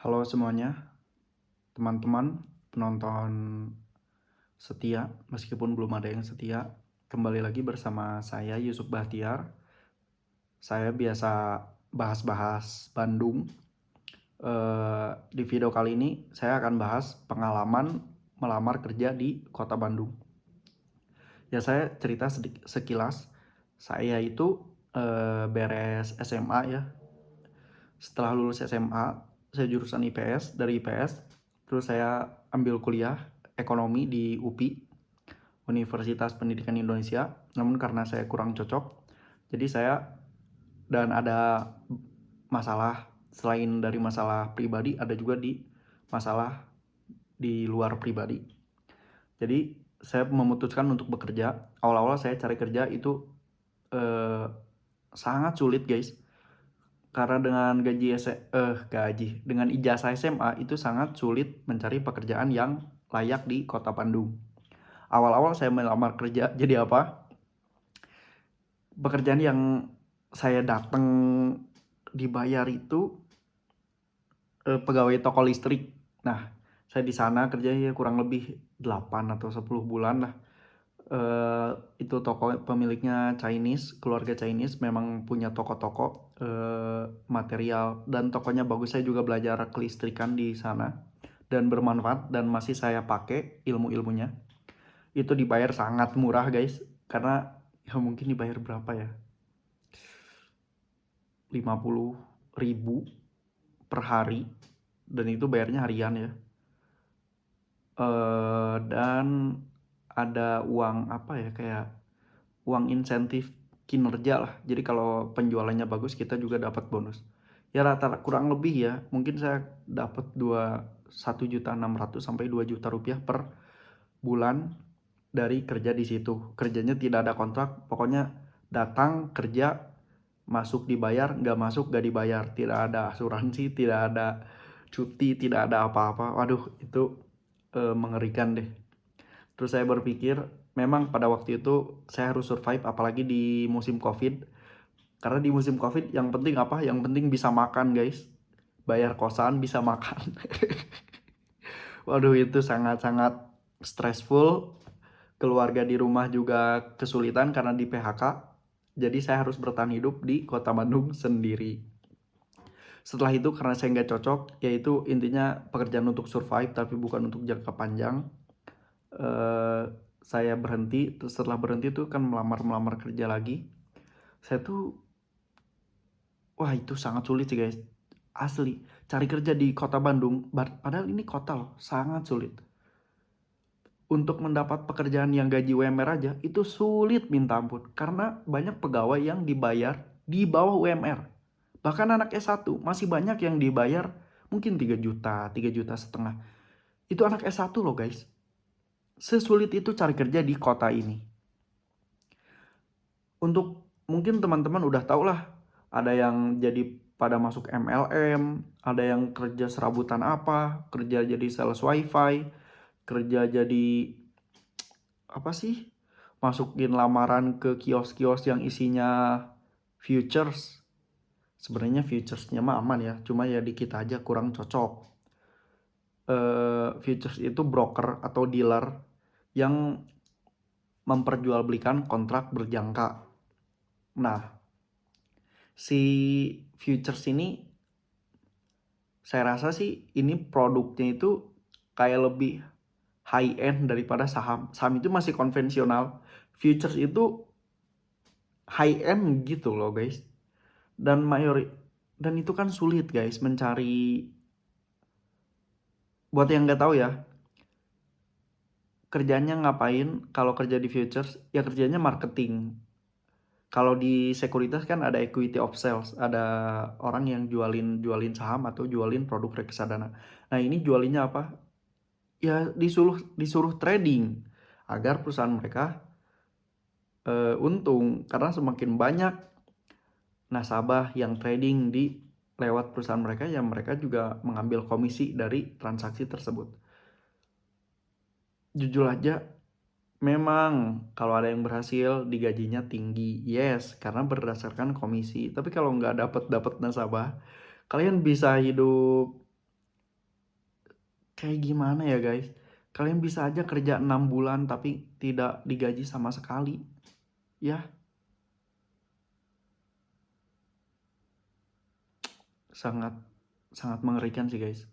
Halo semuanya, teman-teman penonton setia, meskipun belum ada yang setia, kembali lagi bersama saya Yusuf Bahtiar. Saya biasa bahas-bahas Bandung. Di video kali ini saya akan bahas pengalaman melamar kerja di kota Bandung. Ya saya cerita sekilas, saya itu beres SMA ya. Setelah lulus SMA, saya jurusan IPS, dari IPS, terus saya ambil kuliah ekonomi di UPI, Universitas Pendidikan Indonesia. Namun karena saya kurang cocok, jadi saya dan ada masalah selain dari masalah pribadi, ada juga di masalah di luar pribadi. Jadi saya memutuskan untuk bekerja. Awal-awal saya cari kerja itu sangat sulit guys, karena dengan dengan ijazah SMA itu sangat sulit mencari pekerjaan yang layak di kota Bandung. Awal-awal saya melamar kerja jadi apa? Pekerjaan yang saya datang dibayar itu pegawai toko listrik. Nah, saya di sana kerjanya kurang lebih 8 atau 10 bulan lah. Itu toko pemiliknya Chinese, keluarga Chinese, memang punya toko-toko material, dan tokonya bagus. Saya juga belajar kelistrikan di sana dan bermanfaat, dan masih saya pakai ilmu-ilmunya. Itu dibayar sangat murah guys, karena ya mungkin dibayar berapa ya, 50.000 per hari, dan itu bayarnya harian ya. Dan ada uang apa ya, kayak uang insentif kinerja lah. Jadi kalau penjualannya bagus kita juga dapat bonus. Ya rata-rata kurang lebih ya, mungkin saya dapat 1.600.000 sampai 2 juta rupiah per bulan dari kerja di situ. Kerjanya tidak ada kontrak, pokoknya datang kerja, masuk dibayar, nggak masuk nggak dibayar. Tidak ada asuransi, tidak ada cuti, tidak ada apa-apa. Waduh, itu mengerikan deh. Terus saya berpikir, memang pada waktu itu saya harus survive, apalagi di musim COVID. Karena di musim COVID yang penting apa? Yang penting bisa makan guys. Bayar kosan, bisa makan. Waduh, itu sangat-sangat stressful. Keluarga di rumah juga kesulitan karena di PHK. Jadi saya harus bertahan hidup di kota Bandung sendiri. Setelah itu karena saya nggak cocok, yaitu intinya pekerjaan untuk survive tapi bukan untuk jangka panjang. Saya berhenti. Terus setelah berhenti tuh kan melamar kerja lagi. Saya tuh, wah itu sangat sulit sih guys, asli. Cari kerja di kota Bandung, padahal ini kota loh, sangat sulit. Untuk mendapat pekerjaan yang gaji UMR aja itu sulit minta ampun, karena banyak pegawai yang dibayar di bawah UMR. Bahkan anak S1 masih banyak yang dibayar mungkin 3 juta, 3,5 juta. Itu anak S1 loh guys. Sesulit itu cari kerja di kota ini. Untuk mungkin teman-teman udah tau lah, ada yang jadi pada masuk MLM, ada yang kerja serabutan apa, kerja jadi sales wifi, kerja jadi apa sih, masukin lamaran ke kios-kios yang isinya futures. Sebenarnya futuresnya mah aman ya, cuma ya di kita aja kurang cocok. Futures itu broker atau dealer yang memperjualbelikan kontrak berjangka. Nah, si futures ini saya rasa sih ini produknya itu kayak lebih high end daripada saham. Saham itu masih konvensional. Futures itu high end gitu loh guys. Dan itu kan sulit guys mencari. Buat yang nggak tahu ya, kerjanya ngapain kalau kerja di futures? Ya kerjanya marketing. Kalau di sekuritas kan ada equity of sales, ada orang yang jualin saham atau jualin produk reksadana. Nah ini jualinnya apa? Ya disuruh trading agar perusahaan mereka untung, karena semakin banyak nasabah yang trading di lewat perusahaan mereka, yang mereka juga mengambil komisi dari transaksi tersebut. Jujur aja, memang kalau ada yang berhasil digajinya tinggi, yes, karena berdasarkan komisi. Tapi kalau nggak dapat nasabah, kalian bisa hidup Kayak gimana ya guys? Kalian bisa aja kerja 6 bulan tapi tidak digaji sama sekali. Ya, sangat sangat mengerikan sih guys.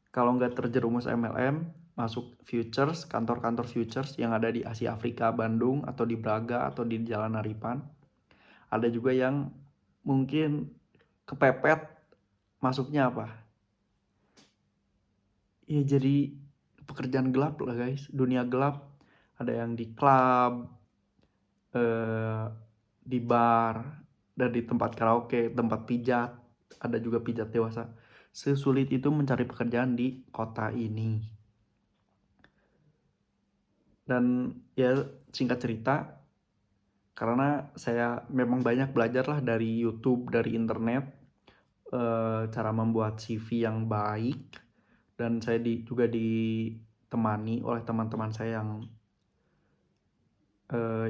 Kalau nggak terjerumus MLM, masuk futures, kantor-kantor futures yang ada di Asia Afrika, Bandung, atau di Braga, atau di Jalan Haripan. Ada juga yang mungkin kepepet masuknya apa? Ya jadi pekerjaan gelap lah guys, dunia gelap. Ada yang di klub, eh, di bar, dan di tempat karaoke, tempat pijat. Ada juga pijat dewasa. Sesulit itu mencari pekerjaan di kota ini. Dan ya singkat cerita, karena saya memang banyak belajar lah dari YouTube, dari internet, cara membuat CV yang baik. Dan saya juga ditemani oleh teman-teman saya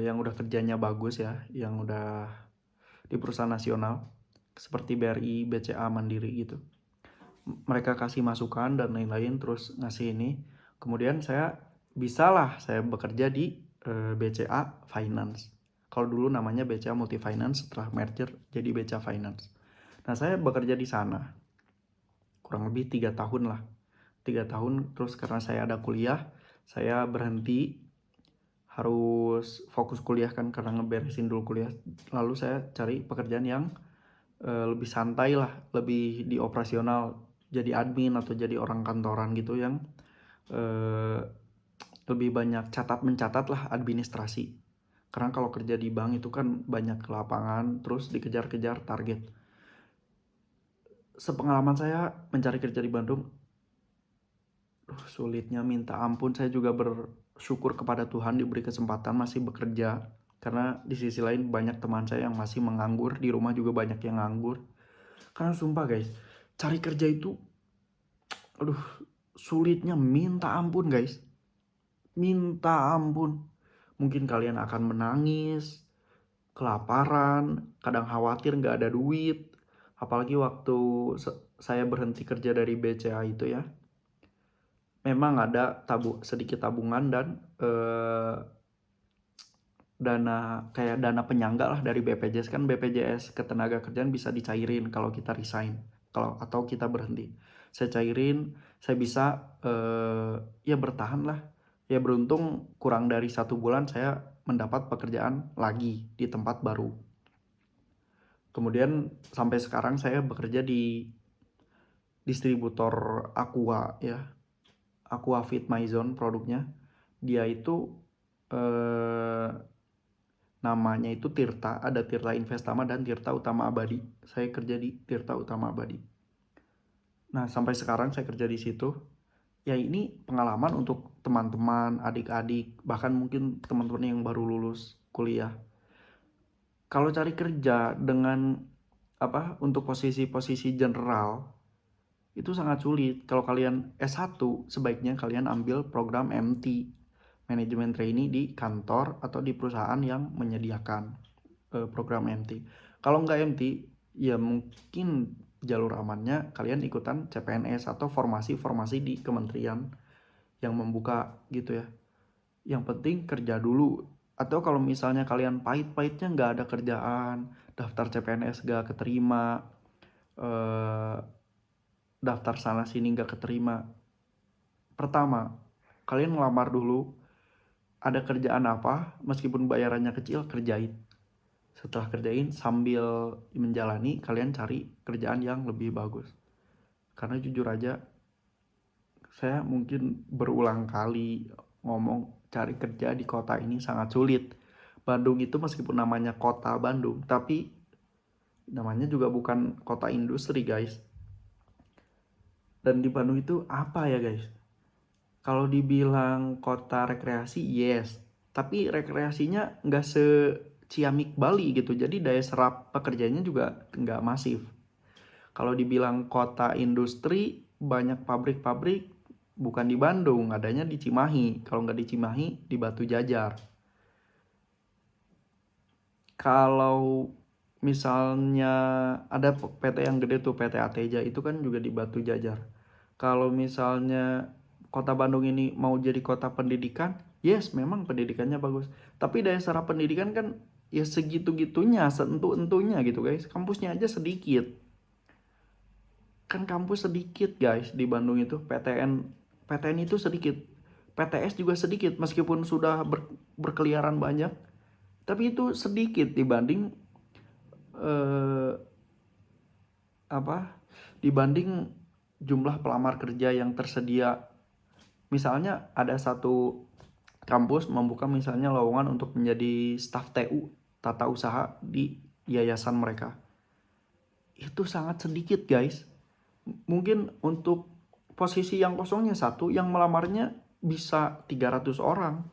yang udah kerjanya bagus ya, yang udah di perusahaan nasional seperti BRI, BCA, Mandiri gitu. Mereka kasih masukan dan lain-lain, terus ngasih ini. Kemudian saya saya bekerja di BCA Finance. Kalau dulu namanya BCA Multi Finance, setelah merger jadi BCA Finance. Nah, saya bekerja di sana kurang lebih 3 tahun lah. 3 tahun, terus karena saya ada kuliah, saya berhenti, harus fokus kuliah kan karena ngeberesin dulu kuliah. Lalu saya cari pekerjaan yang lebih santai lah, lebih di operasional, jadi admin atau jadi orang kantoran gitu yang lebih banyak mencatat lah, administrasi. Karena kalau kerja di bank itu kan banyak ke lapangan, terus dikejar-kejar target. Sepengalaman saya mencari kerja di Bandung, sulitnya minta ampun. Saya juga bersyukur kepada Tuhan diberi kesempatan masih bekerja. Karena di sisi lain banyak teman saya yang masih menganggur, di rumah juga banyak yang nganggur. Karena sumpah guys, cari kerja itu sulitnya minta ampun guys. Minta ampun. Mungkin kalian akan menangis, kelaparan, kadang khawatir nggak ada duit. Apalagi waktu saya berhenti kerja dari BCA itu ya. Memang ada sedikit tabungan dan dana penyangga lah dari BPJS. Kan BPJS Ketenagakerjaan bisa dicairin kalau kita resign, atau kita berhenti. Saya cairin, saya bisa ya bertahan lah. Ya beruntung kurang dari 1 bulan saya mendapat pekerjaan lagi di tempat baru. Kemudian sampai sekarang saya bekerja di distributor Aqua ya. Aqua Fit Maison produknya. Dia itu namanya itu Tirta, ada Tirta Investama dan Tirta Utama Abadi. Saya kerja di Tirta Utama Abadi. Nah, sampai sekarang saya kerja di situ. Ya ini pengalaman untuk teman-teman, adik-adik, bahkan mungkin teman-teman yang baru lulus kuliah. Kalau cari kerja dengan untuk posisi-posisi general itu sangat sulit. Kalau kalian S1, sebaiknya kalian ambil program MT, Manajemen Trainee di kantor atau di perusahaan yang menyediakan program MT. Kalau nggak MT, ya mungkin jalur amannya kalian ikutan CPNS atau formasi-formasi di kementerian yang membuka gitu ya. Yang penting kerja dulu. Atau kalau misalnya kalian pahit-pahitnya nggak ada kerjaan, daftar CPNS nggak keterima, daftar sana sini nggak keterima. Pertama, kalian ngelamar dulu, ada kerjaan apa, meskipun bayarannya kecil, kerjain. Setelah kerjain, sambil menjalani, kalian cari kerjaan yang lebih bagus. Karena jujur aja, saya mungkin berulang kali ngomong cari kerja di kota ini sangat sulit. Bandung itu meskipun namanya kota Bandung, tapi namanya juga bukan kota industri guys. Dan di Bandung itu apa ya guys? Kalau dibilang kota rekreasi, yes. Tapi rekreasinya nggak Ciamik Bali gitu. Jadi daya serap pekerjaannya juga nggak masif. Kalau dibilang kota industri, banyak pabrik-pabrik, bukan di Bandung, adanya di Cimahi. Kalau nggak di Cimahi, di Batu Jajar. Kalau misalnya ada PT yang gede tuh, PT Ateja, itu kan juga di Batu Jajar. Kalau misalnya kota Bandung ini mau jadi kota pendidikan, yes memang pendidikannya bagus. Tapi daya serap pendidikan kan ya segitu-gitunya, seentu-entunya gitu guys. Kampusnya aja sedikit. Kan kampus sedikit guys di Bandung itu. PTN itu sedikit. PTS juga sedikit meskipun sudah berkeliaran banyak. Tapi itu sedikit dibanding eh, apa? Dibanding jumlah pelamar kerja yang tersedia. Misalnya ada satu kampus membuka misalnya lowongan untuk menjadi staf TU, tata usaha di yayasan mereka. Itu sangat sedikit guys. Mungkin untuk posisi yang kosongnya satu, yang melamarnya bisa 300 orang.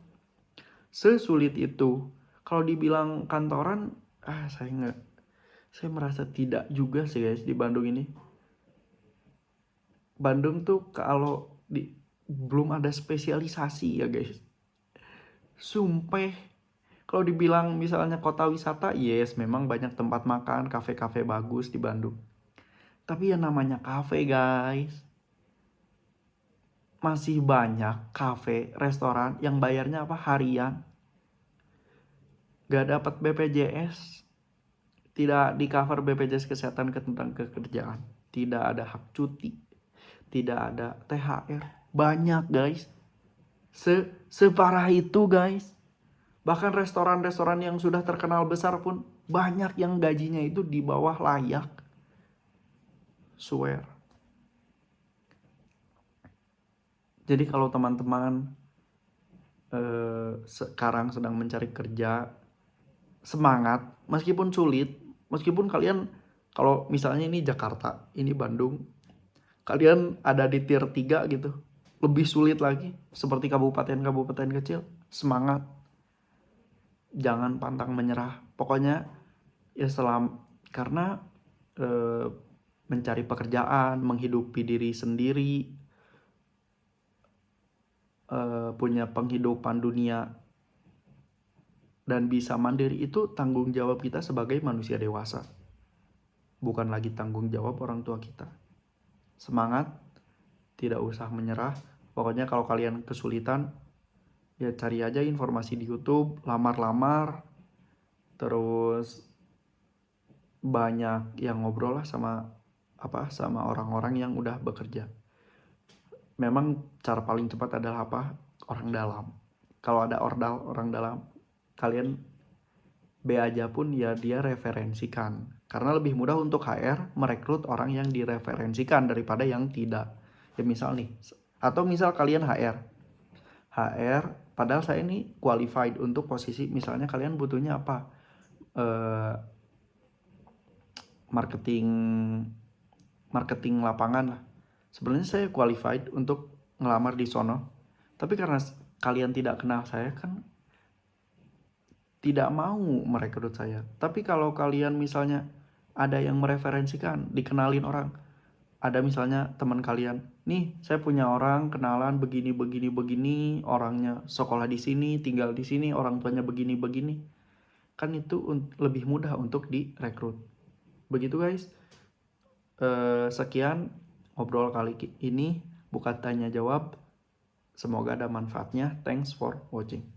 Sesulit itu. Kalau dibilang kantoran, saya merasa tidak juga sih guys di Bandung ini. Bandung tuh kalau belum ada spesialisasi ya guys. Sumpah. Kalau dibilang misalnya kota wisata, yes memang banyak tempat makan, kafe-kafe bagus di Bandung. Tapi yang namanya kafe guys, masih banyak kafe, restoran yang bayarnya apa harian. Gak dapat BPJS, tidak di cover BPJS Kesehatan tentang kekerjaan, tidak ada hak cuti, tidak ada THR. Banyak guys, separah itu guys. Bahkan restoran-restoran yang sudah terkenal besar pun banyak yang gajinya itu di bawah layak. Swear. Jadi kalau teman-teman sekarang sedang mencari kerja, semangat, meskipun sulit, meskipun kalian kalau misalnya ini Jakarta, ini Bandung, kalian ada di tier 3 gitu, lebih sulit lagi, seperti kabupaten-kabupaten kecil, semangat, jangan pantang menyerah, pokoknya ya karena mencari pekerjaan, menghidupi diri sendiri, punya penghidupan dunia dan bisa mandiri itu tanggung jawab kita sebagai manusia dewasa, bukan lagi tanggung jawab orang tua kita. Semangat, tidak usah menyerah. Pokoknya kalau kalian kesulitan, ya cari aja informasi di YouTube, lamar-lamar, terus banyak yang ngobrol lah sama orang-orang yang udah bekerja. Memang cara paling cepat adalah orang dalam. Kalau ada orang dalam, kalian B aja pun ya dia referensikan. Karena lebih mudah untuk HR merekrut orang yang direferensikan daripada yang tidak. Ya misal nih, atau misal kalian HR, padahal saya ini qualified untuk posisi, misalnya kalian butuhnya apa? Marketing lapangan lah. Sebenarnya saya qualified untuk ngelamar di sono. Tapi karena kalian tidak kenal saya kan tidak mau merekrut saya. Tapi kalau kalian misalnya ada yang mereferensikan, dikenalin orang, ada misalnya teman kalian, nih saya punya orang kenalan begini, orangnya sekolah di sini, tinggal di sini, orang tuanya begini, kan itu lebih mudah untuk direkrut. Begitu guys. Sekian ngobrol kali ini, bukan tanya jawab. Semoga ada manfaatnya. Thanks for watching.